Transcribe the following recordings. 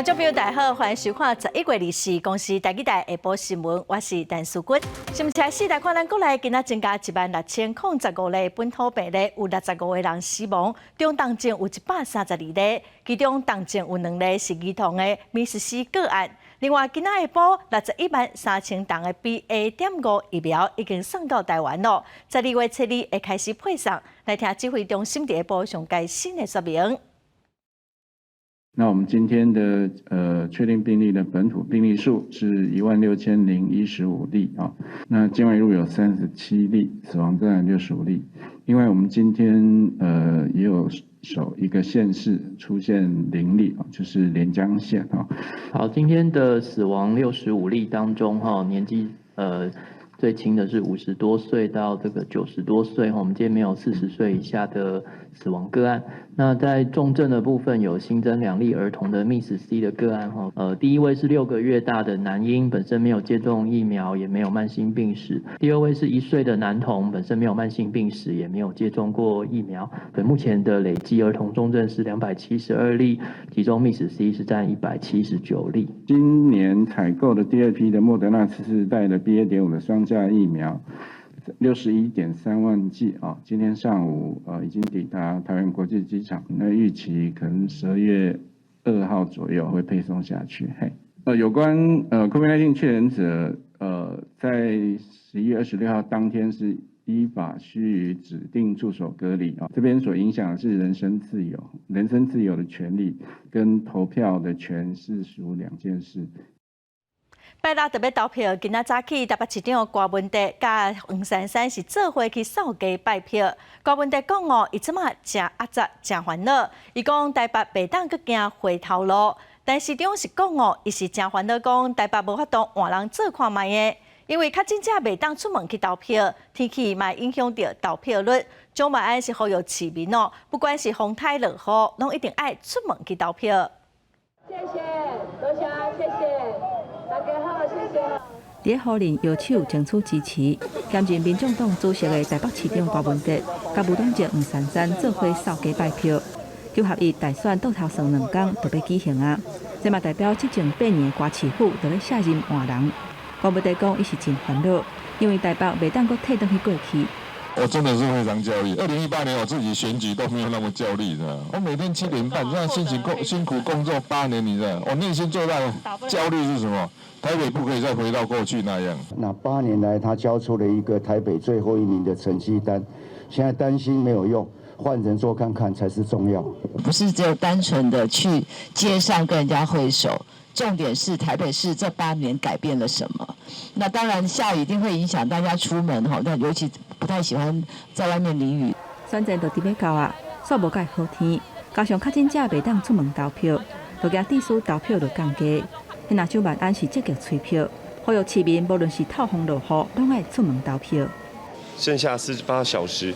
观众朋友，大家好，欢迎收看11月24公司台记台下晡新闻，我是陈淑君。新闻4来看，咱国内今仔增加16015例本土病例，有65个人死亡，中重症有132例，其中重症有2例是儿童的MIS-C 个案。另外，今仔下晡613000档的 BA.5 疫苗已经送到台湾了，12月7日会开始配送。来听指挥中心下晡上最新的说明。那我们今天的确定病例的本土病例数是16015例啊，那境外入有37例，死亡个案65例。另外，我们今天也有一个县市出现0例啊，就是连江县啊。好，今天的死亡65例当中哈，年纪最轻的是50多岁到这个90多岁，我们今天没有40岁以下的死亡个案。那在重症的部分有新增2例儿童的 MIS-C 的个案哈，第一位是6个月大的男婴，本身没有接种疫苗，也没有慢性病史；第二位是1岁的男童，本身没有慢性病史，也没有接种过疫苗。对，目前的累计儿童重症是272例，其中 MIS-C 是占179例。今年采购的第2批的莫德纳次世代的 BA.5 的双价疫苗，61.3万剂啊，今天上午已经抵达桃园国际机场，那预期可能12月2号左右会配送下去。有关COVID-19 确诊者，在11月26号当天是依法须予指定住所隔离啊，这边所影响的是人身自由的权利跟投票的权是属2件事。拜六特别投票，今仔早起，台北市长郭文德甲黄珊珊是做伙去扫街拜票。郭文德讲伊即马真压榨、真烦恼。伊讲台北袂当阁行回头路，但市长是讲伊是真烦恼，讲台北无法度换人做看卖的，因为较真正袂当出门去投票，天气嘛影响到投票率。蒋万安是呼吁市民不管是风台落雨，拢一定爱出门去投票。谢谢，多谢，谢谢。大家好，谢谢。伫个予人摇手争取支持，兼任民众党主席的台北市长郭文德，甲无党籍黄珊珊做伙扫街拜票。九合一大选倒头算2天就要举行啊，这嘛代表即前8年的瓜市府就要卸任换人。郭文德讲伊是真烦恼，因为台北袂当阁退转去过去。我真的是非常焦虑。2018年我自己选举都没有那么焦虑的，我每天7点半这样辛苦工作8年，你知道，我内心最大的焦虑是什么？台北不可以再回到过去那样。那8年来，他交出了一个台北最后1名的成绩单，现在担心没有用，换人做看看才是重要。不是只有单纯的去街上跟人家挥手。重点是台北市这8年改变了什么？那当然下雨一定会影响大家出门哈，但尤其不太喜欢在外面淋雨。选战就伫要到啊，煞无介好天，加上较真正袂当出门投票，就惊地区投票就降低。那蒋万安是积极催票，呼吁市民无论是透风落雨，拢爱出门投票。剩下48小时，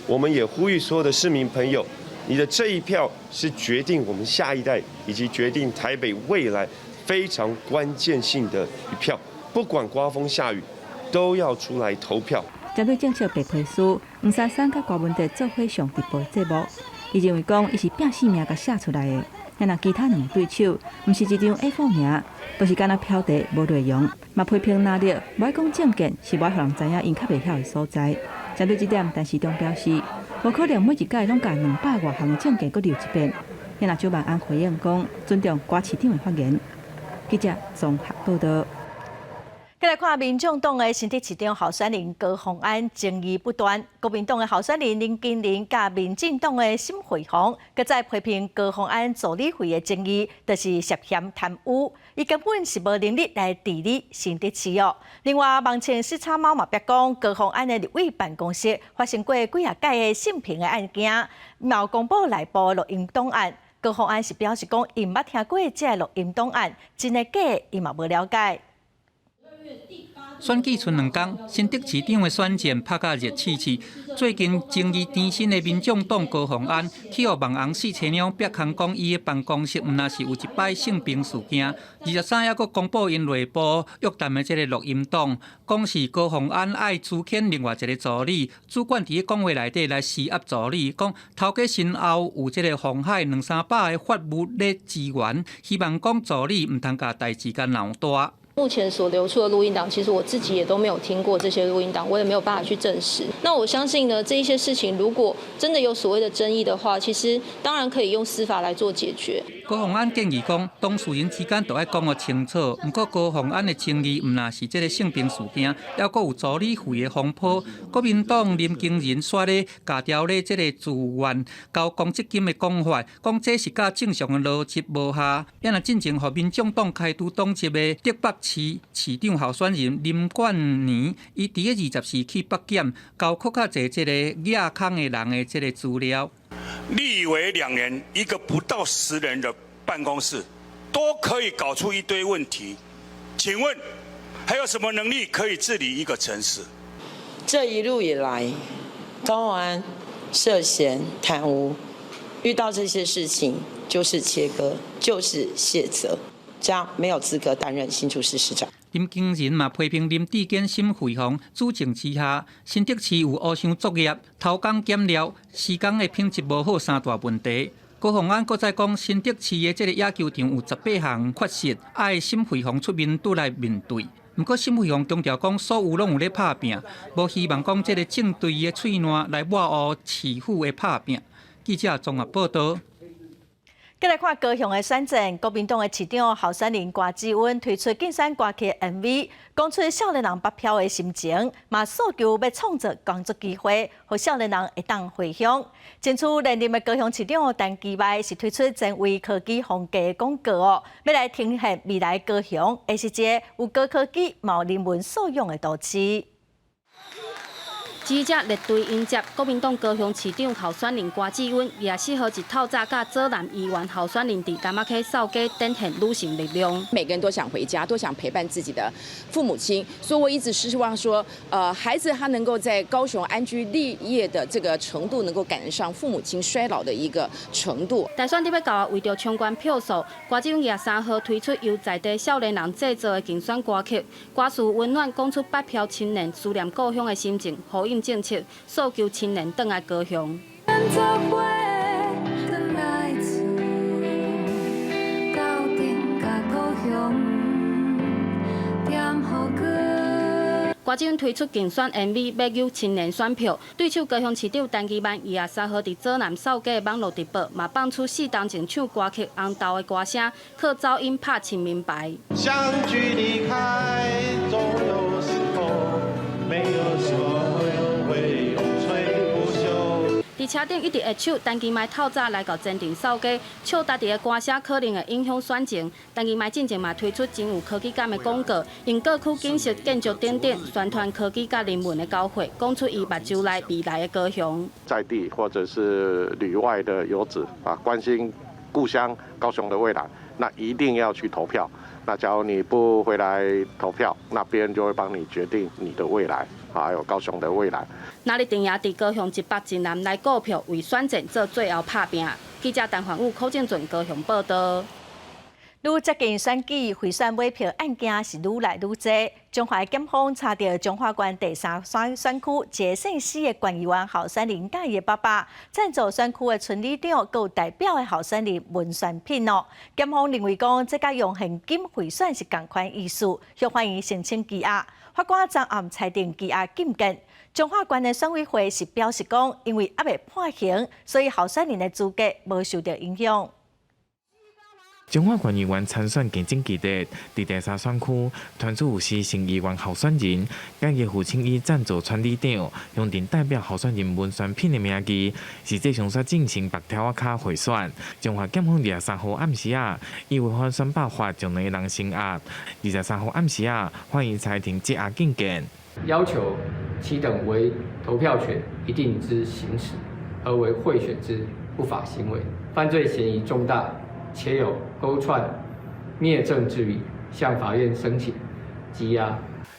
我们也呼吁所有的市民朋友。你的这一票是决定我们下一代以及决定台北未来非常关键性的一票，不管刮风下雨，都要出来投票。针对政策白皮书，黄珊珊甲郭文德做伙上直播节目，伊认为讲伊是拼性命甲写出来的，那其他2对手，毋是一张 A4 尔，都是敢若标题无内容，嘛批评拿捏，无爱讲政见，是无爱让人知影因较袂晓的所在。针对这点，陈市长表示，无可能每一届拢甲200多项的政见搁留一遍。那蒋万安回应讲，尊重郭市长的发言。记者综合报道。再来看民众党的新竹市长候选人高虹安争议不断，国民党的候选人林金玲甲民进党的沈慧虹，搁再批评高虹安助理费的争议，就是涉嫌贪污，伊根本是无能力来治理新竹市哦。另外，网前视察猫嘛，别讲高虹安的立委办公室发生过几啊届的性平的案件，有公布内部录音档案。高虹安是表示讲，伊毋捌听过这录音档案，真的假的，伊嘛无了解。选举剩2天，新竹市长的选战拍甲热刺刺。最近争议缠身的民众党高虹安去互网红4青娘逼空讲伊的办公室，毋若是有一摆性平事件。23还佫公布因内部约谈的这个录音档，讲是高虹安爱资遣另外一个助理，主管伫讲话内底来施压助理，讲头家身后有这个红海200-300的法务咧支援，希望讲助理毋通甲代志甲闹大。目前所流出的录音档，其实我自己也都没有听过这些录音档，我也没有办法去证实。那我相信呢，这一些事情如果真的有所谓的争议的话，其实当然可以用司法来做解决。高虹安建议讲，当事人之间都要讲个清楚。不过高虹安的争议，毋若是这个性平事件，还佫有助理费的风波。国民党林经仁说咧，假调咧这个自愿交公积金的讲法，讲这是甲正常的逻辑无合。也若进前，互民众党开除党籍的竹北市市长候选人林冠年，伊伫个24去北检，交更较侪这个亚康的人的这个资料。立委2年，一个不到10人的办公室，都可以搞出一堆问题。请问，还有什么能力可以治理一个城市？这一路以来，高虹安涉嫌贪污，遇到这些事情就是切割，就是卸责，这样没有资格担任新竹市市长。林经仁嘛批评林志坚心辉煌主政之下，新竹市有乌箱作业、偷工减料、施工的品质无好3大问题。高虹安搁再讲，新竹市的这个野球场有18项缺失，爱心辉煌出面拄来面对。不过心辉煌强调讲，所有拢有咧拍拼，无希望讲这个正对伊的喙烂来抹黑市府的拍拼。记者综合报道。再来看高雄的选战，国民党的市长候选人郭志温推出竞选歌曲 MV， 讲出少年人北漂的心情，嘛诉求要创造工作机会，让少年人会当回乡。争取连任的高雄市长陈其迈是推出前卫科技风格的广告哦，要来呈现未来高雄会是一个有高科技、有人文素养的都市。记者列队迎接国民党高雄市长候选人郭志温，24号一透早甲左南议员候选人伫台北溪扫街展现女性力量。每个人都想回家，都想陪伴自己的父母亲，所以我一直是希望说，孩子他能够在高雄安居立业的这个程度，能够赶得上父母亲衰老的一个程度。大选伫要到，为着冲关票数，郭志温23号推出由在地少年人制作的竞选歌曲，歌词温暖讲出北漂青年思念故乡的心情，呼应政策，诉求青年回来高雄。郭志温推出竞选 MV， 要诱青年选票。对手高雄市长陈其迈23号伫左南扫街的网络直播，嘛放出4当前唱歌曲《红豆》的歌声，靠噪音拍清明白。相聚离开，总有时候，没有所会永垂不朽。伫车顶一直会唱，陈其迈透早来到前庭扫街，唱家己的歌声可能会影响选情。陈其迈进前嘛推出真有科技感的广告，用各区景色、建筑等等宣传科技甲人文的交汇，讲出伊目睭内未来的高雄。在地或者是旅外的游子啊，关心故乡高雄的未来，那一定要去投票。那假如你不回来投票，那别人就会帮你决定你的未来，还有高雄的未来。哪里定也伫高雄一北一南来购票，为选战做最后拍拼。记者陈焕武、柯建准高雄报道。愈接近选举，贿选买票案件是愈来愈多。中华检方查到中华县第3选区杰姓市的县议员候选人甲伊的爸爸，赞助选区的村里长，佮有代表的候选人文选品哦。检方认为讲，这甲用现金贿选是同款意思，向欢迎申请羁押。法官昨暗裁定羁押禁见。中华县的选委会是表示讲，因为还未判刑，所以候选人的资格无受到影响。中华县议员参选竞争激烈，伫第3选区传出有市县议员候选人，甲伊父亲以赞助村里长，用定代表候选人文选品的名义，实际上煞进行白条卡贿选。中华检方23号暗时以违反选罢法将两个人升压。23号暗时欢迎裁定羁押禁见，要求其等为投票权一定之行使，而为贿选之不法行为，犯罪嫌疑重大。且有勾串、灭证之余，向法院申请羁押。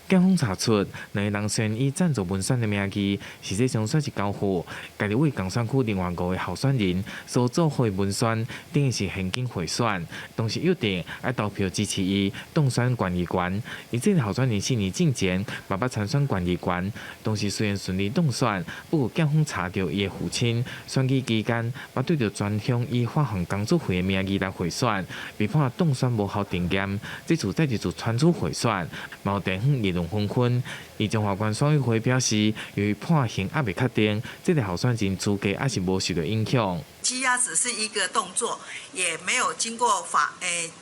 检方查出，两个人虽然以赞助文选的名义，实际上算是交货，家己为共选区另外5个候选人所做回文选，等于是现金贿选，同时约定要投票支持伊当选县议员。而这个候选人4年之前爸爸参选县议员，当时虽然顺利当选，不过检方查到伊的父亲选举期间，把对着专项以发放工作费的名义来贿选，被判当选无效定验，这次再一次传出贿选，毛地方议论纷纷。而中华关选委会表示，由于判刑还未确定，这个候选人资格还是无受到影响。羁押只是一个动作，也没有经过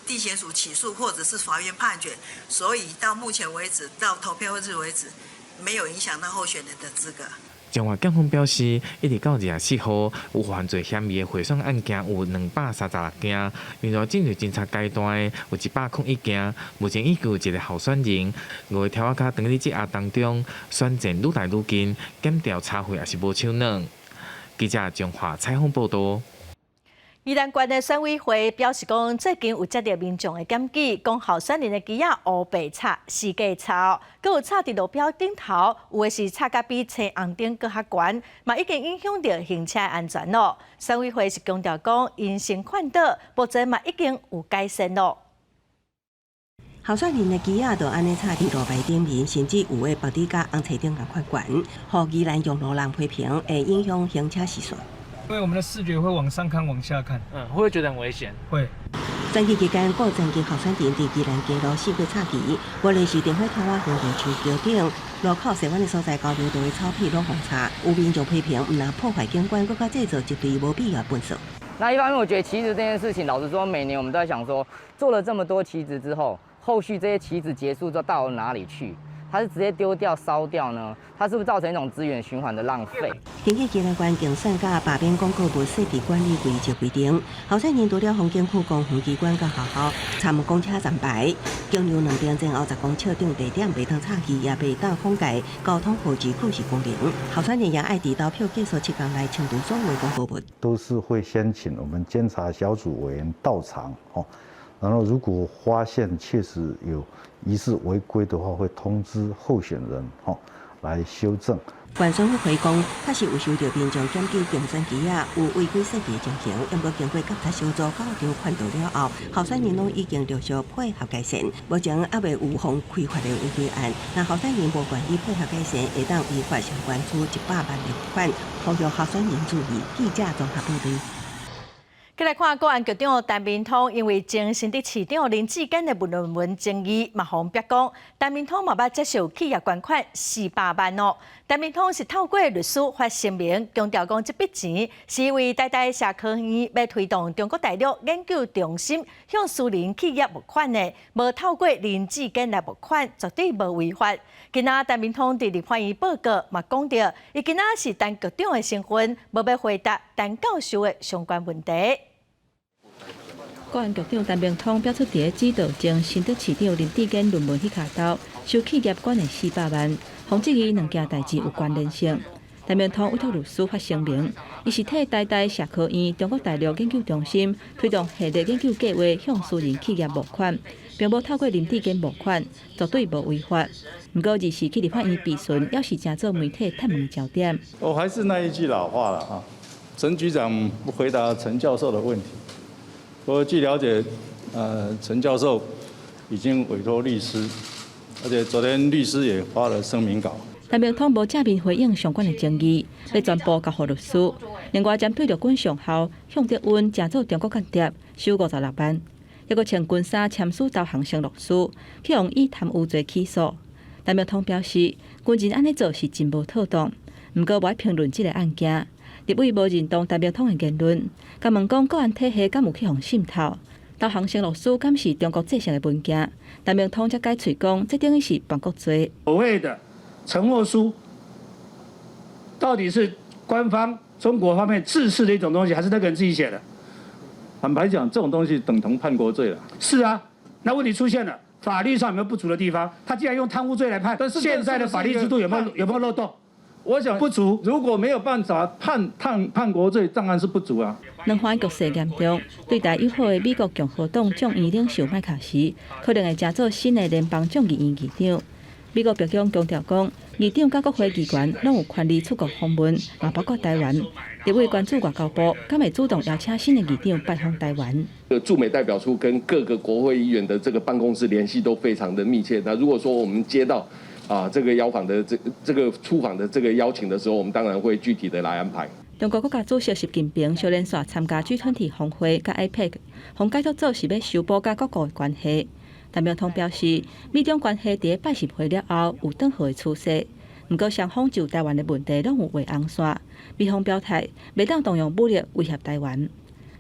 地检署起诉或者是法院判决，所以到目前为止，到投票日为止，没有影响到候选人的资格。中华检方表示，一直到24号，有犯罪嫌疑的贿选案件有236件，另外进入侦查阶段的有101件。目前已经有一个候选人5个条仔卡等于积压当中，选战愈来愈近，检调查费也是无手软。记者中华采访报道。宜兰县的选委会表示讲，最近有接到民众的检举，讲候选人的机仔乌白插、四价插，佮有插伫路标顶头，有的是插甲比青红灯佮较悬，嘛已经影响到行车安全咯。选委会是强调讲，因先看到，目前嘛已经有改善咯。候选人的机仔就安尼插伫路牌顶面，甚至有的白底甲红车顶共款悬，互宜兰用路人批评，会影响行车时速。因为我们的视觉会往上看、往下看，会不会觉得很危险？会。选举期间，有曾经候选人伫宜兰街路4月插旗，无论是电火头啊、红桥桥顶、路口西湾的所在，交流都会草皮拢红插。有民众批评，唔但破坏景观，更加制造一堆无必要分数。那一方面，我觉得旗子这件事情，老实说，每年我们都在想说，做了这么多旗子之后，后续这些旗子结束之后到了哪里去？它是直接丢掉、烧掉呢？它是不是造成一种资源循环的浪费？根据宜兰县竞选甲罢免广告物设置管理规则规定，候选人除了风景区、公园机关甲学校参公车站牌，经由2边前50公尺长地点袂当插旗，也袂当封盖交通普及库是公平。候选人也爱伫投票结束7天内清除所有广告物。都是会先请我们监察小组委员到场然后如果发现确实有疑似违规的话，会通知候选人来修正。县选委会讲，确实有收到民众检举竞选机仔有违规设计的情形，因过经过监察小组到场看到了后，候选人拢已经陆续配合改善，目前还未有妨开发的违规案。那候选人无愿意配合改善，会当依法相关处100万的罚款，呼吁候选人注意。记者综合报道。再来看，国安局长陈明通因为前新竹市长林志坚的论文争议，嘛互逼讲，陈明通嘛要接受企业捐款400万哦。陈明通是透过律师发声明，强调讲这笔钱是因为台大社科院要推动中国大陆研究中心向私人企业募款的，无透过林志坚来募款，绝对无违法。今仔陈明通伫立法院报告嘛讲到，伊今仔是陈局长的身份，无要回答陈教授的相关问题。国安局长陈明通表出，伫咧指导前新竹市长林志坚论文迄卡刀收企业管的400万，防质疑2件代志有关联性。陈明通委托律师发声明，伊是替台大社科院中国大陆研究中心推动系列研究计划向私人企业募款，并无透过林志坚募款，绝对无违法。不过，日时去立法院质询，要是真做媒体探问焦点。我还是那一句老话了哈，陈局长不回答陈教授的问题。我据了解，陈教授已经委托律师，而且昨天律师也发了声明稿。陈明通无正面回应相关的争议，要全部交予律师。另外，针对着军上校向德运正做中国间谍，收56万，抑阁穿军衫签署投降承诺书，去用以贪污罪起诉。陈明通表示，军人安尼做是真无妥当，不过无评论这个案件。立委无认同陈明通的言论，甲问讲国安体系敢有去互渗透？投降承诺书敢是中国制成的文件？陈明通则解喙讲，这等于是叛国罪。所谓的承诺书，到底是官方中国方面制式的一种东西，还是那个人自己写的？坦白讲，这种东西等同叛国罪了。是啊，那问题出现了，法律上有没有不足的地方？他既然用贪污罪来判，但是现在的法律制度有没有漏洞？我想不足，如果没有办法判国罪，当然是不足啊。两方局势严重，对台友好的美国共和党众议领袖麦卡锡可能会加做新的联邦众议院议长。美国白宫强调讲，议长甲国会议员拢有权利出国访问，嘛包括台湾。立委关注外交部敢会主动邀请新的议长拜访台湾。驻美代表处跟各个国会议员的这个办公室联系都非常的密切。那如果说我们接到这个邀访的这个出访的这个邀请的时候，我们当然会具体的来安排。中国国家主席习近平小连续参加 G20 峰会甲 APEC， 互解读做是要修补甲各国的关系。但总统表示，美中关系伫拜习会了后有转好的趋势。不过双方就台湾的问题拢有画红线，美方表态袂当动用武力威胁台湾。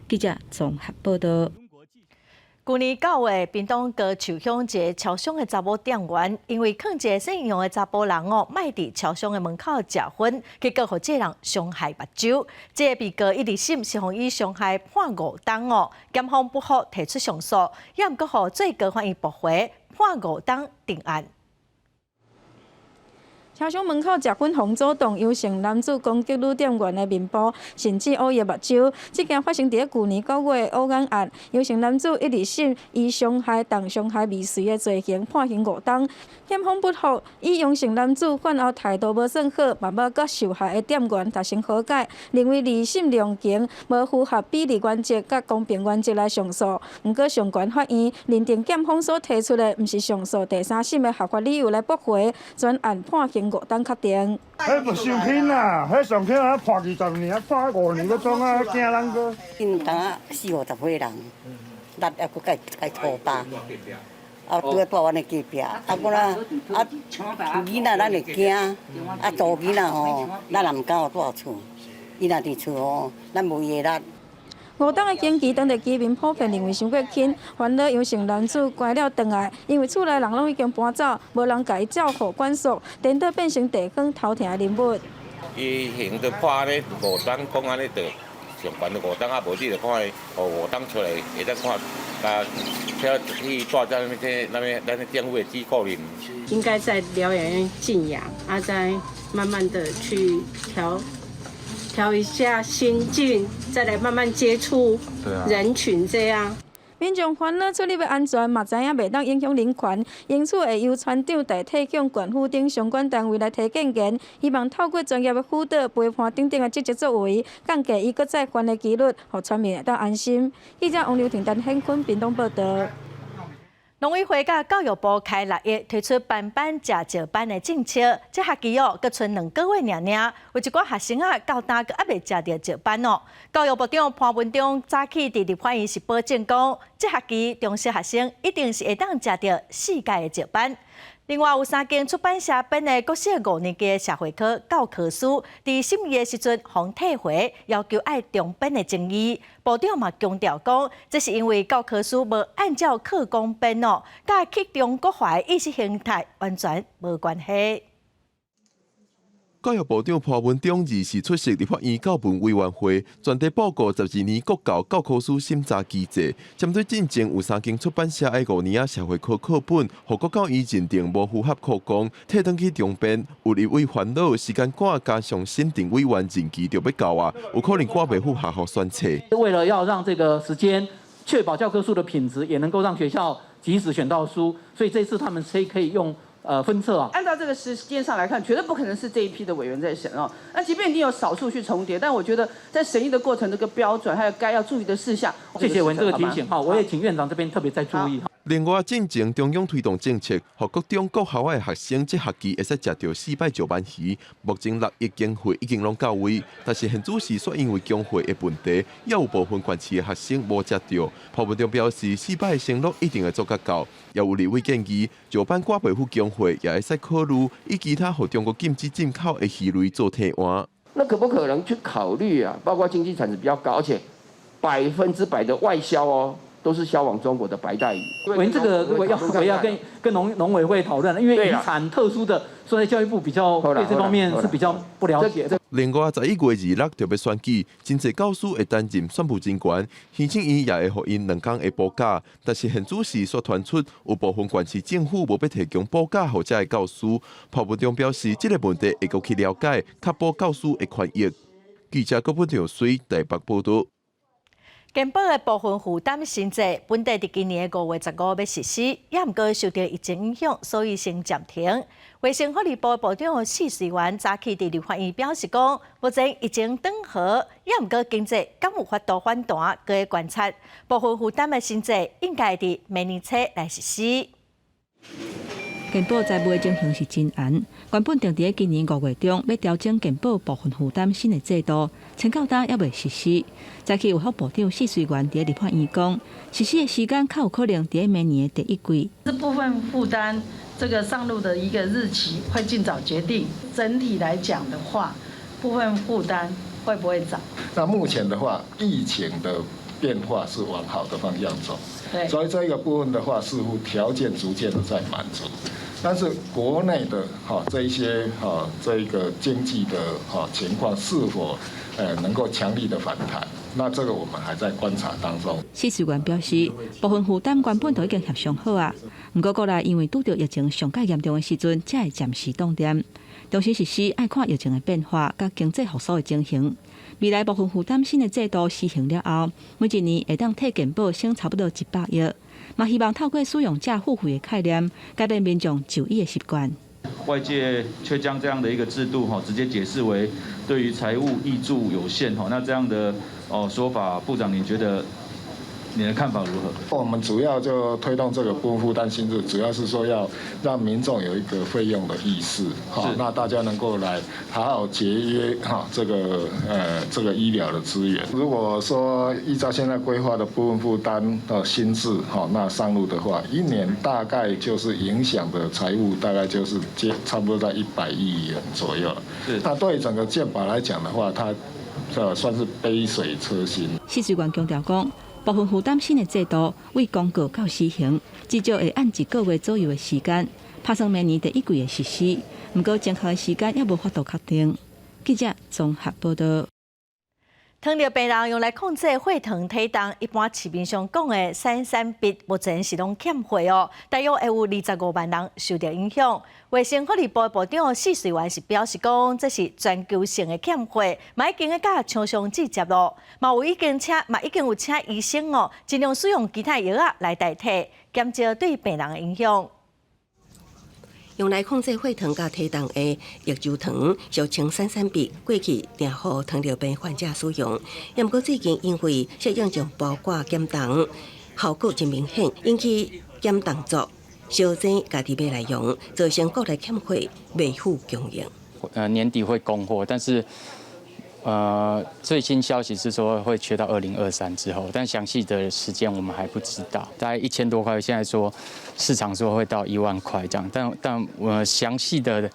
记者综合报道。去年9月，屏东高树乡一个超商的查某店员，因为坑一个姓杨的查甫人卖伫超商的门口食薰，结果互这人伤害目睭。这个被告一二审是予以伤害判5档检方不服提出上诉，也毋过互最高法院驳回，判5档定案。超商门口食薰红主动有性男子攻击女店员的面部，甚至污伊目睭。这件发生在去年9月的乌眼案，有性男子一二审以伤害同伤害未遂的罪行判刑5档。检方不服，以有性男子犯后态度无甚好，嘛要甲受害的店员达成和解，认为二审量刑无符合比例原则甲公平原则来上诉。不过上悬法院认定检方所提出的毋是上诉第3审的合法理由来驳回，专案判刑5档确定。迄不上轻啦，迄上轻啊，判20年，判5年，嗰种啊，惊人个。因当啊40-50岁人，力还佫该拖把。拄个大湾的隔壁，我啦，囡仔咱会惊，大囡仔吼，咱也毋敢互带厝，伊若伫厝咱无伊的力。5档的刑期当地居民普遍认为伤过轻，烦恼有性男子关了转来，因为厝内人拢已经搬走，无人甲伊照顾管束，颠倒变成地方头疼的人物。伊刑都判咧5档，讲安尼就上悬5档，啊无你就看伊5档出来，会当看，去带咱的政府的机构里。应该在疗养院静养，再慢慢的去调一下心境，再来慢慢接触人群，这样。民众烦恼出入的安全，嘛知影袂当影响人权，因此会由村长代替向县府等相关单位来提建言，希望透过专业的辅导、陪伴等等的积极作为，降低伊搁再犯的几率，互村民会当安心。记者王刘婷、陈显坤屏东报道。农委会甲教育部开6月推出班班食照班的政策，这学期佫剩2个月尔，有一寡学生到今佫还未食到照班教育部长潘文忠早起伫立法院是保证讲，这学期中小学生一定是会当食到4届的照班。另外，有3间出版社编的国小5年级的社会科教科书，伫审议的时阵互退回，要求爱重编的争议。部长嘛强调讲，这是因为教科书无按照课纲编甲启中国化的意识形态完全无关系。教育部长潘文忠24日出席立法院教文委员会，专题报告12年国教教科书审查机制。针对进前有3间出版社的5年社会科课本，互国教院认定无符合课纲，退转去重编，有立委烦恼时间赶加上审定委员任期就要到啊，有可能赶袂赴学校选册。为了要让这个时间确保教科书的品质，也能够让学校及时选到书，所以这次他们可以用。分册按照这个时间上来看，绝对不可能是这一批的委员在审那即便一定有少数去重叠，但我觉得在审议的过程这个标准还有该要注意的事项。谢谢文这个提醒我也请院长这边特别再注意另外，进前中央推动政策，予各中各校的学生这学期会使食到4摆石斑鱼。目前6亿经费已经拢到位，但是现主时说因为经费的问题，也有部分县市的学生无食到。潘文忠表示，4摆的承诺一定会做甲到。也有立委建议，石斑赶袂赴经费，也会使考虑以其他互中国禁止进口的鱼类做替换。那可不可能去考虑包括经济产值比较高，而且100%的外销都是销往中国的白带鱼。这个如果要跟农委会讨论，因为渔产特殊的，所以教育部比较对这方面是比较不了解。另外，11月26特别选举，真侪教师会担任选务人员，行政院也会互因2天的补假。但是现主时所传出有部分县市政府无要提供补假予这的教师。潘文忠表示，这个问题会搁去了解，确保教师的权益。记者郭本长随台北报道。健保的部分负担新制，本地伫今年5月15日要实施，也毋过受到疫情影响，所以先暂停。卫生福利部部长许瑞元早起伫立法院表示讲，目前疫情缓和，也毋过经济敢有法度反弹，各会观察。部分负担的新制应该伫明年初来实施。健保财务的情形是真严，原本定伫今年5月中要调整健保部分负担新的制度，前到今也未实施。早起卫福部长许瑞元伫立法院讲，实施的时间较有可能伫明年的第一季。这部分负担这个上路的一个日期会尽早决定。整体来讲的话，部分负担会不会涨？那目前的话，疫情的变化是往好的方向走，所以这个部分的话，似乎条件逐渐的在满足。但是国内的这一些这个经济的情况是否能够强力的反弹？那这个我们还在观察当中。许瑞元表示，部分负担原本就已经协商好啊，不过国内因为拄到疫情上介严重的时阵，才会暂时冻点。同时实施爱看疫情的变化，甲经济复苏的情形。未来部分负担新的制度施行了后，每一年会当替健保省差不多100亿。嘛，希望透过使用者付费的概念，改变民众就医的习惯。外界却将这样的一个制度直接解释为对于财务挹注有限那这样的说法，部长您觉得你的看法如何？我们主要就推动这个不负担新制，主要是说要让民众有一个费用的意识，那大家能够来好好节约这个医疗的资源。如果说依照现在规划的部分负担的新制那上路的话，一年大概就是影响的财务大概就是差不多在100亿元左右。那对整个健保来讲的话，它算是杯水车薪。许瑞元强调讲，部分负担新的制度为公告到施行，至少会按1个月左右的时间，打算明年第一季的实施。不过正确的时间也无法度确定。记者综合报道。糖尿病人用来控制血糖体重，一般市面上讲的三三必目前是拢欠货哦，大约会有25万人受到影响。卫生福利部部长许瑞元是表示讲，这是全球性的欠货，嘛已经甲厂商直接咯，嘛已经有请医生哦，尽量使用其他药啊来代替，减少对病人的影响。用来控制血糖甲体重的液珠糖，俗称三三必，过去定予糖尿病患者使用。不过最近因为适应将包裹减重，效果真明显，引起减重族小钱家己买来用，造成国内欠货未付供应。年底会供货，但是最新消息是说会缺到2023之后，但详细的时间我们还不知道，大概1000多块。现在说市场说会到1万块这样，但我详细的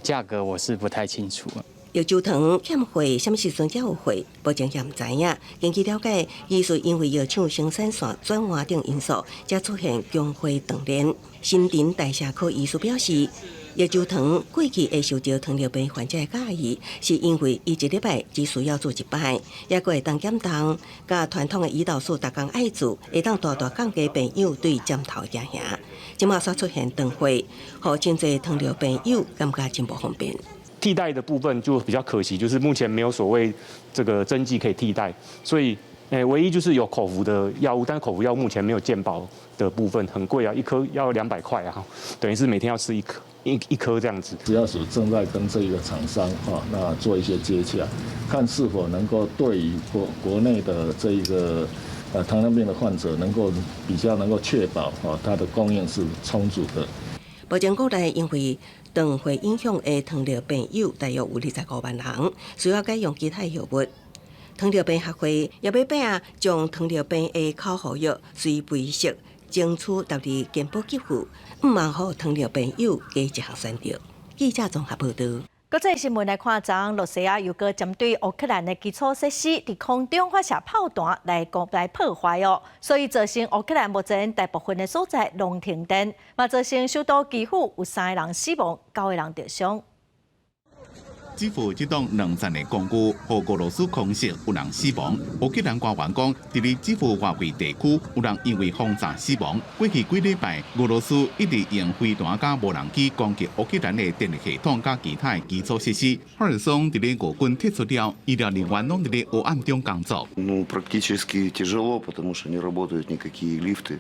价格我是不太清楚。液珠糖欠货，什么时阵才有货？目前也唔知影。根据了解，伊是因为药厂生产线转换等因素，才出现供货断链。新陈代谢科医师表示，液珠糖过去会受到糖尿病患者的介意，是因为伊1礼拜只需要做1摆，也会当减重，甲传统的胰岛素逐工爱做，会当大大降低病友对减头惊吓。即马煞出现断货，互真侪糖尿病友感觉真不方便。替代的部分就比较可惜，就是目前没有所谓这个针剂可以替代，所以唯一就是有口服的药物，但是口服药物目前没有健保的部分，很贵啊，1颗要200块啊，等于是每天要吃一颗这样子。食药署正在跟这个厂商那做一些接洽，看是否能够对于国内的这一个糖尿病的患者比较能够确保它的供应是充足的。目前国内因为断货影响的糖尿病友大约有25万人，需要改用其他药物。糖尿病学会也要拼将糖尿病的口服药随配式争取达至健保给付，毋望予糖尿病友加一项选择。记者综合报道。国际新闻来看，昨俄罗斯又搁针对乌克兰的基础设施伫空中发射炮弹来破坏哦，所以造成乌克兰目前大部分的所在拢停电，嘛造成首都基辅有3个人死亡，9个人受伤。支付这档冷战的工具，和俄罗斯空袭有人死亡。乌克兰官员讲，伫咧支付外围地区有人因为轰炸死亡。过去几礼拜，俄罗斯一直用飞弹甲无人机攻击乌克兰的电力系统甲其他的基础设施。哈尔松伫咧俄军撤出了，医疗人员拢伫咧黑暗中工作。Практически тяжело, потому что не работают никакие лифты,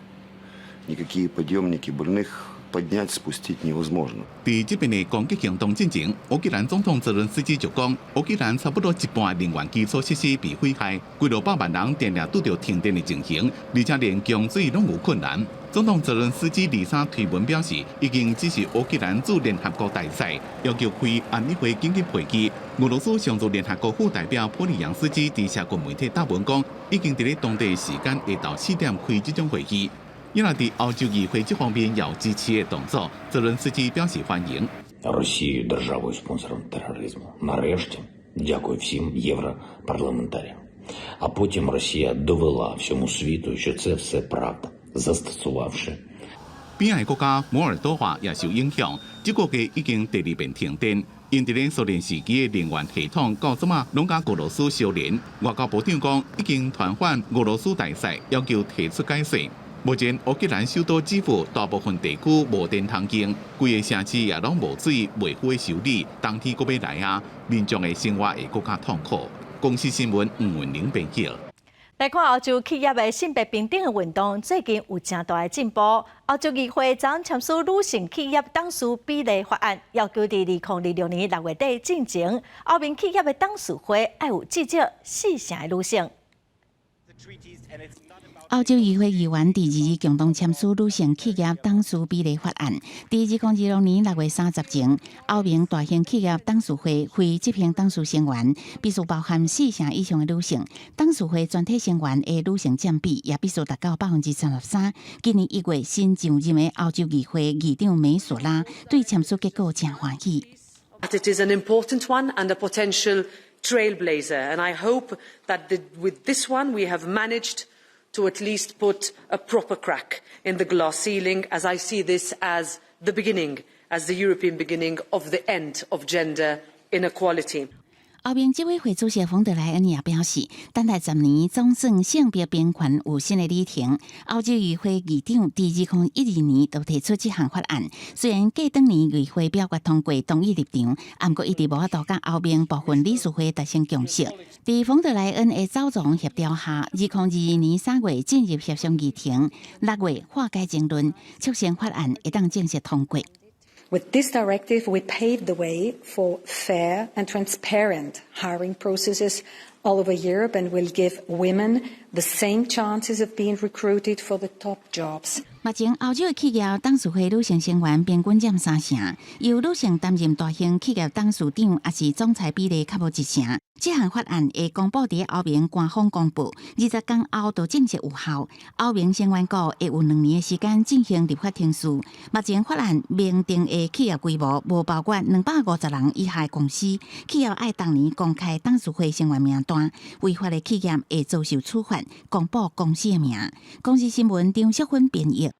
никакие подъемники больных. Поднять, спустить невозможно. 伫这边的攻击行动进前，乌克兰总统泽伦斯基就讲，乌克兰差不多一半能源基础设施被毁害，几落百万人定定拄着停电的情形，而且连供水拢有困难。总统泽伦斯基23推文表示，已经支持乌克兰驻联合国大使，要求开安理会紧急会议。俄罗斯常驻联合国副代表普里扬斯基伫社群媒体答文讲，已经伫咧当地时间下昼4点开这种会议。因为伫欧洲议会这方面有支持的动作，泽伦斯基表示欢迎。Росію державою спонсором тероризму. Нарешті, дякую всім європарламентарям. А потім Росія довела всьому світу, що це все правда, застосувавши. 边海国家摩尔多瓦也受影响，这个月已经第2遍停电。因伫咧苏联时期的能源系统到即马拢甲俄罗斯相连。外交部长讲，已经传唤俄罗斯大使，要求提出解释。目前，乌克兰首都基辅大部分地区无电通经，规个城市也拢无水、袂火修理，冬天阁要来啊，民众的生活会更加痛苦。公司新闻吴文玲编辑。来看欧洲企业的性别平等的运动，最近有正大的进步。欧洲议会昨签署女性企业董事比例法案，要求伫2026年6月底进行。欧盟企业的董事会要有至少4成的女性。欧洲议会议员第2日共同签署女性企业董事比例法案。伫2026年6月30前，欧盟大型企业董事会非执行董事成员必须包含4成以上的女性，董事会全体成员的女性占比也必须达到33%。今年1月新上任的欧洲议会议长梅索拉对签署结果真欢喜。It is an important one and a potential trailblazer, and I hope that with this one we have managed to at least put a proper crack in the glass ceiling, as I see this as the beginning, as the European beginning of the end of gender inequality. 欧盟执委会主席冯德莱恩也表示，等待10年总算性别平权有新的里程。欧洲议会议长伫2012年就提出这项法案，虽然过当年议会表决通过同意立场，不过一直无法度甲欧盟部分理事会达成共识。伫冯德莱恩的走总协调下，2022年3月进入协商议程，6月化解争论，促成法案会当正式通过。With this directive, we paved the way for fair and transparent hiring processes all over Europe and will give women the same chances of being recruited for the top jobs. 目前，欧洲的企业董事会女性成员平均占3成，由女性担任大型企业董事长，也是总裁比例较无1成。这项法案会公布伫欧盟官方公布，20天后就正式有效。欧盟成员国会有2年的时间进行立法程序。目前法案明定的企业规模无包括250人以下的公司，企业爱当年公开董事会成员名单，违法的企业会遭受处罚，公布公司的名。公司新闻张淑芬编译。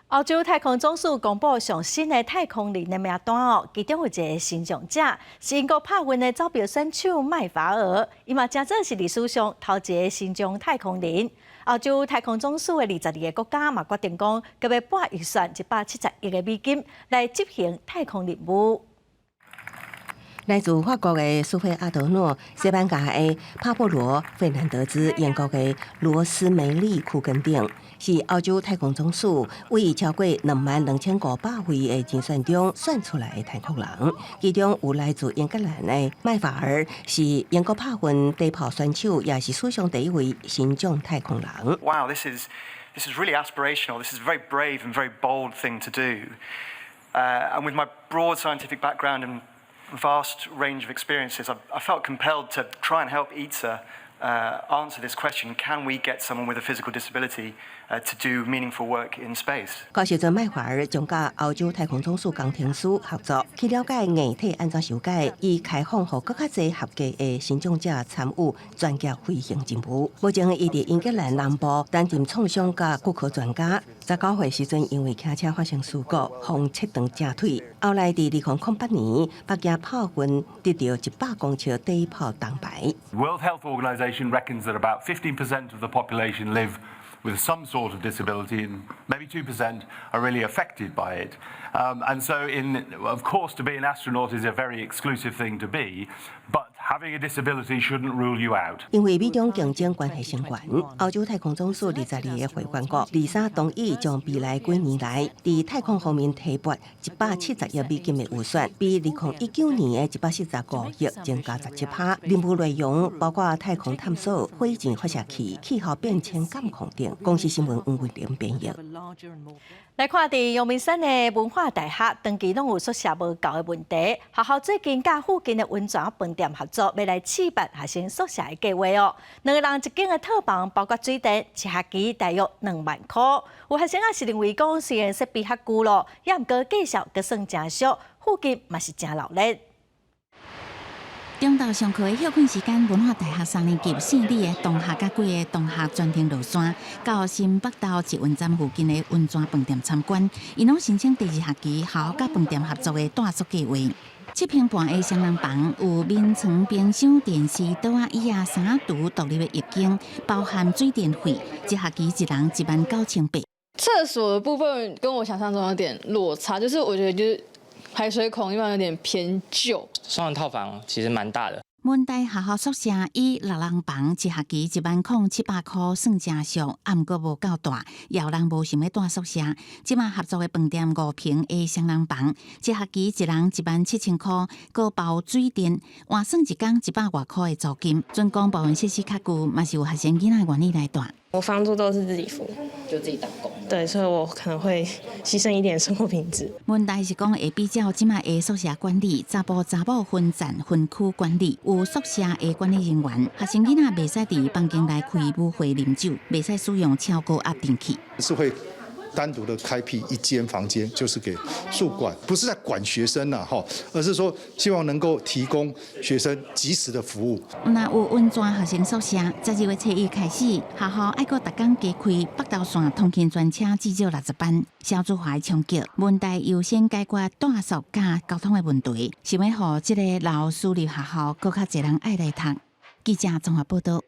欧洲太空总署公布上新的太空人的名单哦，其中有一个新上者是英国帕运的走标选手麦法尔，伊嘛真正是历史上头一个新疆太空人。欧洲太空总署的22个国家嘛决定讲，要拨预算171亿美金来执行太空任务。来自法国的苏菲阿德诺、西班牙的帕布罗·费南德兹、英国的罗斯梅利·库根等，是欧洲太空总署为超过22500位的竞选中选出来的太空人，其中有来自英格兰的麦法尔，是英国帕运地跑选手，也是史上第一位新疆太空人。Wow, this is really aspirational. This is a very brave and very bold thing to do. And with my broad scientific background and vast range of experiences, I felt compelled to try and help ITSA answer this question: Can we get someone with a physical disability to do meaningful work in space? 高时阵麦华尔将甲欧洲太空总署工程师合作，去了解硬体安怎修改，以开放予更加侪合格的新疆者参与专业飞行任务。目前伊伫英格兰南部担任创伤甲骨科专家， 19岁时阵，因为骑车发生事故，碰切断正腿。后来伫2008年，北京炮运得到100公尺第一炮铜牌。World Health Organization reckons that about 15% of the population live with some sort of disability, and maybe 2% are really affected by it. And so, of course, to be an astronaut is a very exclusive thing to be, but having a disability shouldn't rule you out. 因为美中竞争关系相关，欧洲太空总署22个会员国23同意将未来几年来伫太空方面提拨170亿美金的预算，比2019年的145亿增加17%。任务内容包括太空探索、火箭发射器、气候变迁监控等。公司新闻黄文玲编译。来看伫阳明山的文化大学，长期拢有宿舍无够的问题。学校最近甲附近的温泉饭店合作，要来试办学生宿舍的计划哦。2个人一间的套房，包括水电，一学期大约2万块。有学生也是认为讲，虽然设备较旧咯，也毋过介绍阁算真俗，附近嘛是真热闹。中昼上课的休困时间，文化大学3年级姓李的同学甲几个同学专程落山，到新北道捷运站附近的温泉饭店参观。因拢申请第2学期校甲饭店合作的住宿计划。7平半的双人房有面床、冰箱、电视、桌仔椅啊、3厨独立的浴巾，包含水电费，一学期一人19800。厕所的部分跟我想象中有点落差，就是我觉得就是排水孔地方有点偏旧。双人套房其实蛮大的。文大学校宿舍以6人房，一学期10700块算真俗，啊毋过无够大，也有人无想要住宿舍。即马合作的饭店5平的双人房，一学期一人17000块，搁包水电，换算一工100多块的租金。准公部分设施较旧，嘛是有学生囡仔愿意来住。我房租都是自己付，就自己打工。对，所以我可能会牺牲一点生活品质。问题是讲会比较即卖的宿舍管理，查甫查某分站分区管理，有宿舍的管理人员，学生囡仔袂使伫房间内开舞会饮酒，袂使使用超高压电器。是会单独的开辟一间房间，就是给宿管，不是在管学生呐，而是说希望能够提供学生及时的服务。那有温泉学生宿舍，12月初1开始，学校爱搁逐工加开北投线通勤专车至少60班。小组化冲击，问题优先解决住宿甲交通的问题，想要互这个老私立学校搁较侪人爱来读。记者综合报道。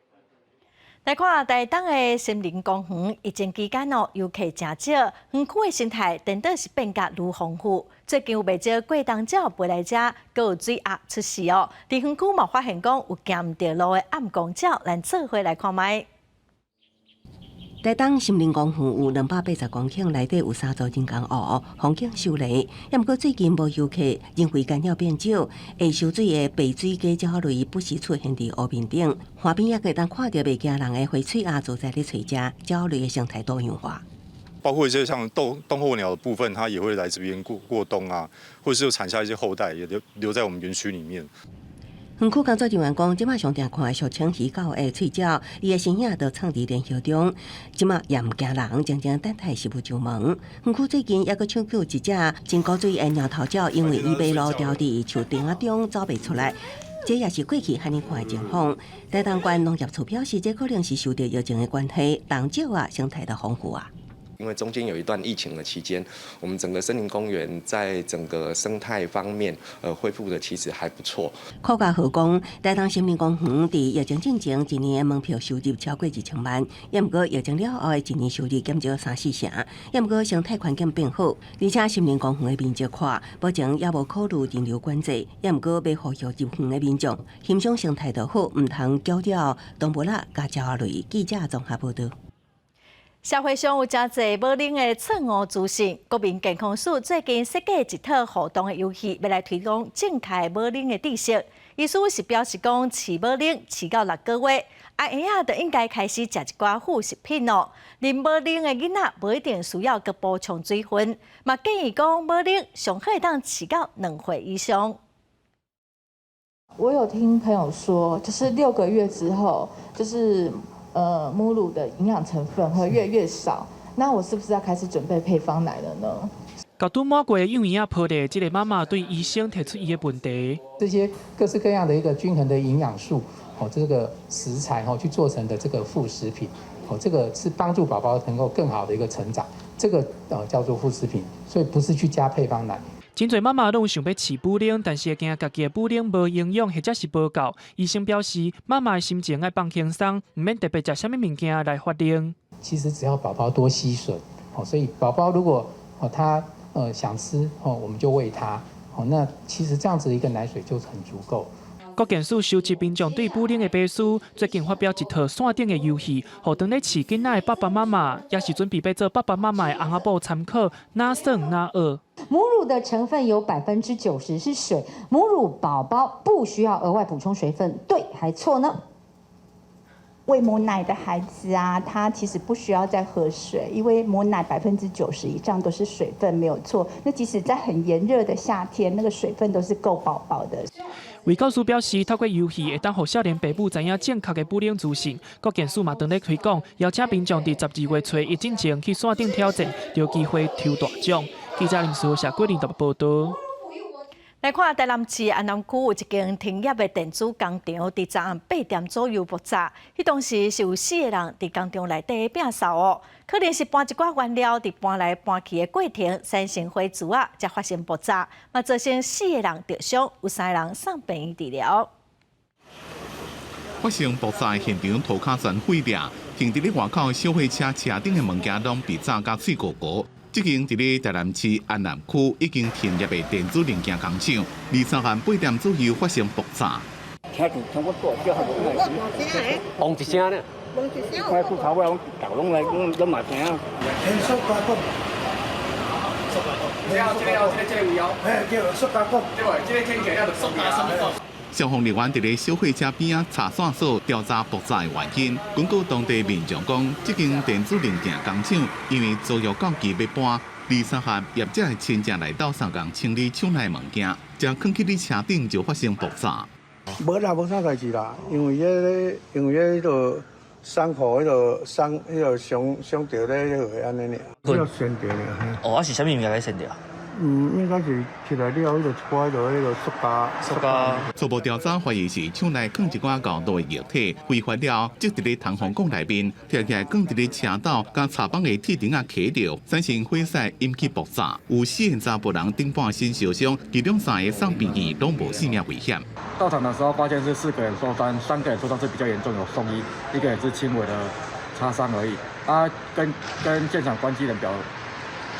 来看台东的森林公园，疫情期间游客真少，园区的生态真的是变甲愈丰富。最近有不少过冬鸟飞来遮，阁有水鸭出世哦。伫园区嘛发现讲有行唔着路的暗光鸟，咱做伙来看卖。台东森林公园有280公顷，内底有3座人工湖，风景秀丽。也毋过最近无游客，因为干扰变少，会受水的白水鸡鸟类不时出现伫湖面顶。岸边也可以当看到袂惊人的灰喙鸭坐在咧找食，鸟类的生态多元化。包括一些像冬候鸟的部分，它也会来这边过冬啊，或者是有产下一些后代，也留在我们园区里面。园区工作人员讲，即马上常看的俗称鱼狗的喙鸟，伊的身影都藏伫莲叶中，即马也毋惊人，静静等待师傅上门。园区最近也阁抢救一只真古锥的鸟头鸟，因为伊被路掉伫树顶仔中走袂出来。这也是过去罕尼看的情况。台东县农业处表示，这可能是受到疫情的关系，动鸟啊生态的丰富啊。因为中间有一段疫情的期间，我们整个森林公园在整个生态方面，恢复的其实还不错。科学好讲，台东森林公园伫疫情之前一年的门票收入超过1000万，也毋过疫情了后的一年收入减少3-4成，也毋过生态环境变好，而且森林公园的面积宽，目前也无考虑人流管制，也毋过要呼吁入园的民众欣赏生态就好，毋通搅扰动物啦、甲鸟类。记者综合报道。社会上有真侪无灵的错误资讯，国民健康署最近设计一套互动的游戏，要来推广正确无灵的知识。意思是表示讲，饲无灵饲到6个月，阿婴仔就应该开始食一寡副食品哦。连无灵的囡仔不一定需要佮补充水分，嘛建议讲无灵上好会当饲到2岁以上。我有听朋友说，就是6个月之后，就是母乳的营养成分会越来越少，那我是不是要开始准备配方奶了呢？甲拄满过幼儿抱的这个妈妈对医生提出伊的问题。这些各式各样的一个均衡的营养素，这个食材去做成的这个副食品，这个是帮助宝宝能够更好的一个成长。这个叫做副食品，所以不是去加配方奶。真侪妈妈拢想要饲母乳，但是会惊家己的母乳无营养或者是无够。医生表示，妈妈的心情要放轻松，唔免特别食什么物件来发冷。其实只要宝宝多吸水，所以宝宝如果他想吃我们就喂他，那其实这样子一个奶水就很足够。国健署收集民众对母乳的背书，最近发表一套线顶的游戏，互当咧饲囡仔的爸爸妈妈，也是准备要做爸爸妈妈的翁仔某参考，哪算哪学。母乳的成分有90%是水，母乳宝宝不需要额外补充水分，对还错呢？喂母奶的孩子啊，他其实不需要再喝水，因为母奶90%以上都是水分，没有错。那即使在很炎热的夏天，那个水分都是够宝宝的。卫教署表示，透过游戏会当互少年爸母知影正确的母乳资讯。国健署嘛，当咧推广，邀请民众伫12月初1之前去线顶挑战，就有机会抽大奖。记者林书霞、郭林特报道。来看台南市安南区有一间停业的电子工厂，伫昨暗8点左右爆炸。迄当时是有4个人伫工厂内底摒扫哦，可能是搬一寡原料伫搬来搬去的过程产生火珠啊，才发生爆炸。嘛造成4个人受伤，有3个人送病院治疗。发生爆炸的现场涂骹全毁裂，停伫咧外口小货车车顶的物件拢被炸甲碎糊糊。这间伫咧台南市安南区已经停业的电子零件工厂，23暗8点左右发生爆炸。听到听我大叫，嗡一声呢，嗡一声，我出头尾，头拢来，拢嘛听啊。塑胶管，这个位哦，叫塑胶管，对不？这个听起来就塑胶什么？消防人员伫咧小货车边啊查线索，调查爆炸的原因。根据当地民众讲，这间电子零件工厂因为租约到期要搬，23暗业者的亲戚来到上工清理厂内物件，才放去伫车顶就发生爆炸。无啦，无啥代志啦，因为迄个伤口迄个伤伤着咧，迄个安尼尔，要先着尔。哦，啊是啥物物件该先着？应该是起来了，迄个拖迄个塑胶。初步调查怀疑是厂内放一寡高度的液体，挥发了，即伫咧弹簧管内面，贴起来放伫咧车道，甲插板的铁钉啊卡着，产生火势引起爆炸。有4个查甫人顶半身受伤，其中3个送病院拢无性命危险。到场的时候发现是4个人受伤，3个人受伤是比较严重，有送医，1个人是轻微的擦伤而已。跟现场关系人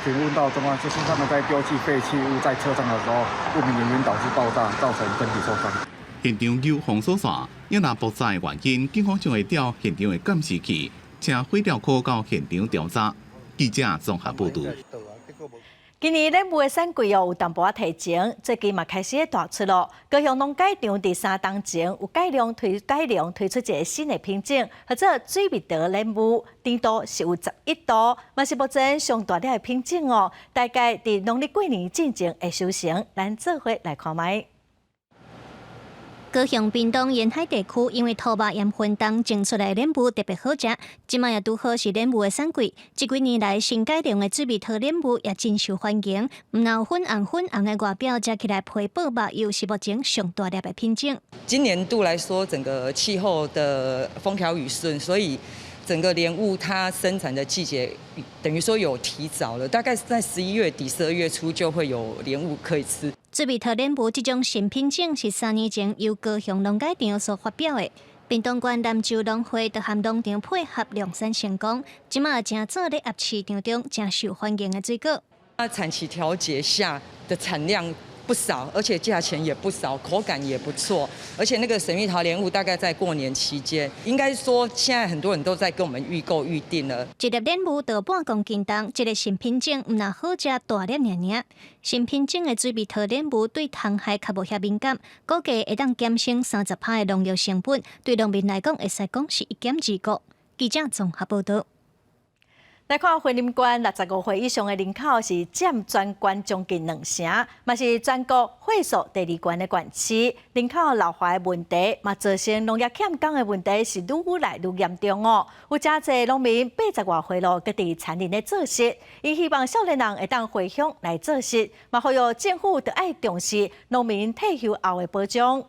询问到状况，就是他们在丢弃废弃物在车上的时候，不明原因导致爆炸，造成身体受伤。现场有封锁线，要拿爆炸的原因，警方将会调现场的监视器，请火调科到现场调查。记者综合报道。今年莲雾的产季有淡薄仔提前，最近嘛开始咧大出咯。高雄农改场第3档前有改良推出一个新的品种，或者水蜜桃莲雾，甜度是有11度，嘛是目前上大了的品种哦。大概伫农历过年之前会收成，咱做伙来看卖。高雄屏东沿海地区因为土木盐分重种出来的莲雾特别好食，即卖也拄好是莲雾的产季。这几年来新改良的水蜜桃莲雾也真受欢迎，唔有粉红的外表，食起来皮薄肉，又是目前上大粒的品种。今年度来说，整个气候的风调雨顺，所以整个莲雾它生产的季节等于说有提早了，大概是在11月底、12月初就会有莲雾可以吃。水蜜桃莲雾这种新品种是3年前由高雄农改场所发表的。屏东县南州农会就和农场配合量产成功，即马正做咧鸭市场中正受欢迎的水果。产期调节下的产量不少，而且价钱也不少，口感也不错。而且那个水蜜桃莲雾大概在过年期间，应该说现在很多人都在跟我们预购预定了。一粒莲雾到半公斤重，这个新品种唔那好食，大粒尔尔。新品种的水蜜桃莲雾对虫害较无遐敏感，估计会当减省30%的农药成本，对农民来讲会使讲是一减二过。记者综合报道。来看惠林县65岁以上的人口是占全县将近2成，嘛是全国会数第2悬的县市。人口老化的问题，嘛造成农业欠工的问题是愈来愈严重哦。有真侪农民80外岁咯，佮伫田里咧做事，伊希望少年人会当回乡来做事，嘛呼吁政府着爱重视农民退休后的保障。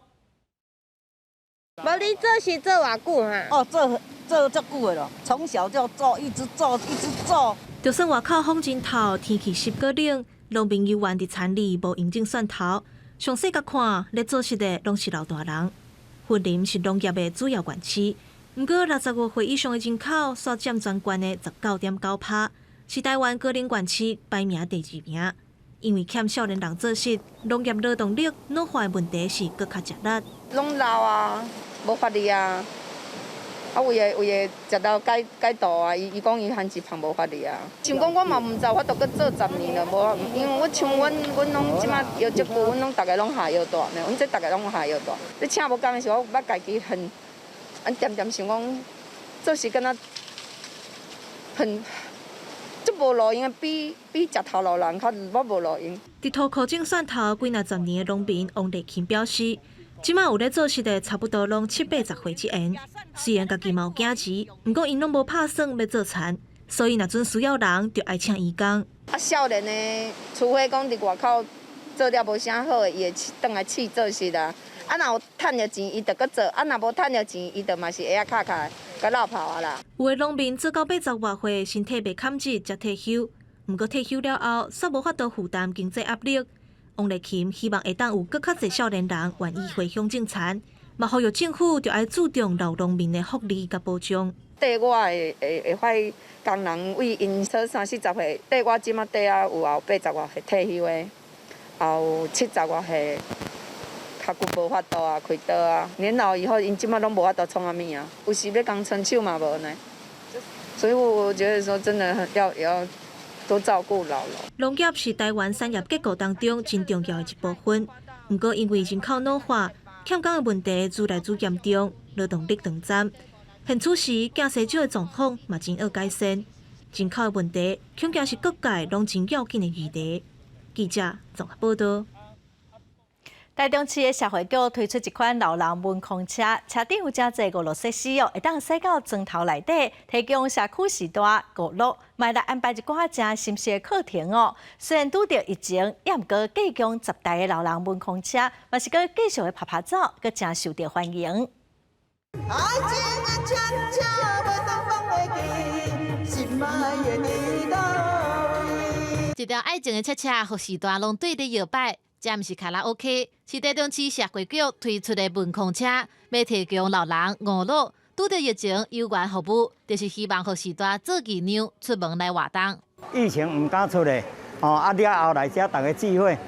无你做事做偌久哈？哦，做足久的咯，从小就做，一直做，一直做。就算外口风真透，天气湿过冷，农民犹原伫田里无用种蒜头。详细甲看，咧做事的拢是老大人。云林是农业的主要园区，不过65岁以上的人口煞占全县的19.9%，是台湾高龄园区排名第2名。因为欠少年人做事，农业劳动力老化的问题是搁较吃力。拢老啊，无法力啊。啊，为个食到改度啊，伊讲伊限制旁无法力啊。想讲我嘛毋知法度搁做10年了，无，因为我像阮拢即马药职部，阮拢大家拢下药大呢，阮这大家拢下药大。你请无工的时候，我家己很点想讲，做事敢若很。足无路用，比食头路人较无路用。伫土库种蒜头几若10年的农民王立钦表示，即马有咧做事的差不多拢70-80岁之缘。虽然家己嘛有囝子，毋过因拢无拍算要做田，所以若阵需要人，就爱请义工。啊，少年的，除非讲伫外口做了无啥好的，伊会转来试做事啦。啊，若有趁着钱，伊就搁做；啊，若无趁着钱，伊就嘛是会晓卡卡。甲落跑啊啦！有的农民做到80外岁，身体袂堪日才退休。毋过退休了后，煞无法度负担经济压力。王立钦希望会当有更较侪少年人愿意回乡种田，嘛呼吁政府就要注重老农民的福利甲保障。缀我会发工人为因说30-40岁，缀我即马缀啊有80外岁退休的，也有70外岁。较久无法度啊，开刀啊，年老以后因即马拢无法度创啥物啊，有时要讲伸手嘛无呢，所以我觉得说真的要多照顾老人。农业是台湾产业结构当中真重要的一部分，不过因为人口老化，欠工的问题愈来愈严重，劳动力短暂。现此时惊西少的状况嘛真要改善，人口的问题恐惊是各界拢真要紧的议题。记者综合报道。台中市的社会局推出一款老人文控车，车顶有真侪娱乐设施哦，会当驶到砖头内底，提供社区时代娱乐，卖来安排一寡真新鲜的课程哦。虽然拄着疫情，也毋过继供10台的老人文控车，嘛是搁继续的拍拍照，搁真受到欢迎。一条爱情的车车，互时代拢对伫摇摆。这毋是卡拉 OK， 是台中市社会局推出的文控车，要提供老人娱乐。拄着疫情有关服务，就是希望互时代做姨娘出门来活动。疫情毋敢出来，了后来遮大家聚会，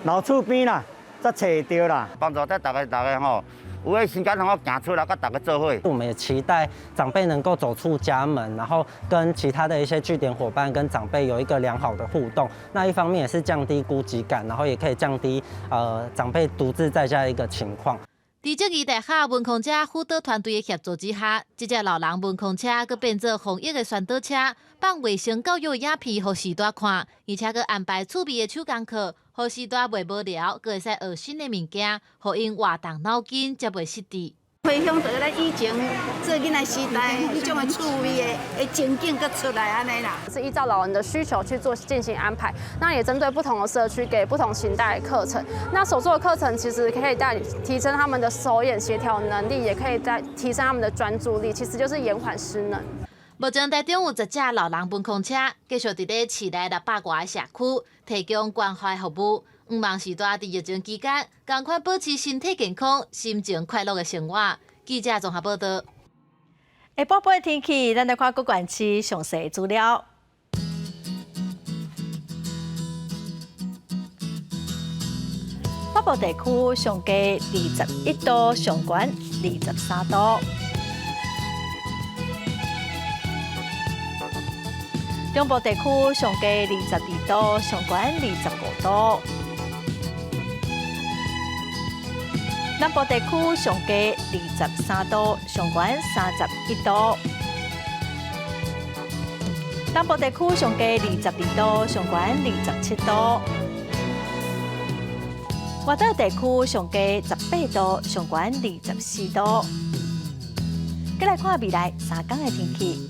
老厝边啦，才找到啦，帮助大家吼。有的时间让我行出来，跟大家做伙。我们也期待长辈能够走出家门，然后跟其他的一些据点伙伴跟长辈有一个良好的互动。那一方面也是降低孤寂感，然后也可以降低长辈独自在家的一个情况。伫这期大厦文控车辅导团队的协助之下，这只老人文控车佮变做防疫的宣导车，放卫生教育的影片互时代看，而且佮安排趣味的手工课，互时代袂无聊，佮会使学新的物件，互因活动脑筋，才袂失智。回乡到咱以前做囡仔时代，迄种的趣味的情景佮出来安尼啦。是依照老人的需求去进行安排，那也针对不同的社区给不同形态的课程。那所做的课程其实可以提升他们的手眼协调能力，也可以提升他们的专注力，其实就是延缓失能。目前台中有10只老人文控车，继续伫咧市内600外社区提供关怀服务。毋望时代伫疫情期间，赶快保持身体健康、心情快乐的生活。记者综合报道。下晡的天气，咱来看各县市详细资料。北部地区上低21度，上悬23度。中部地区上低22度，上悬25度。南部地区上低23度，上悬31度。南部地区上低22度，上悬27度。外岛地区上低18度，上悬24度。再来看未来3天的天气。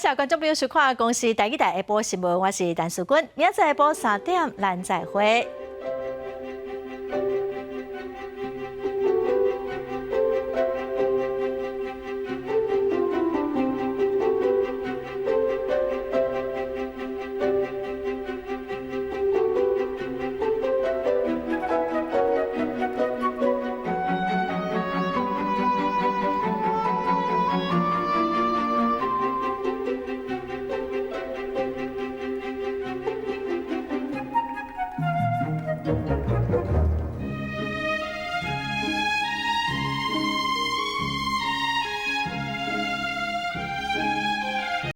谢观众朋友收看《公司第一台下晡新闻》，我是陈淑君，明仔载下晡3点咱再会。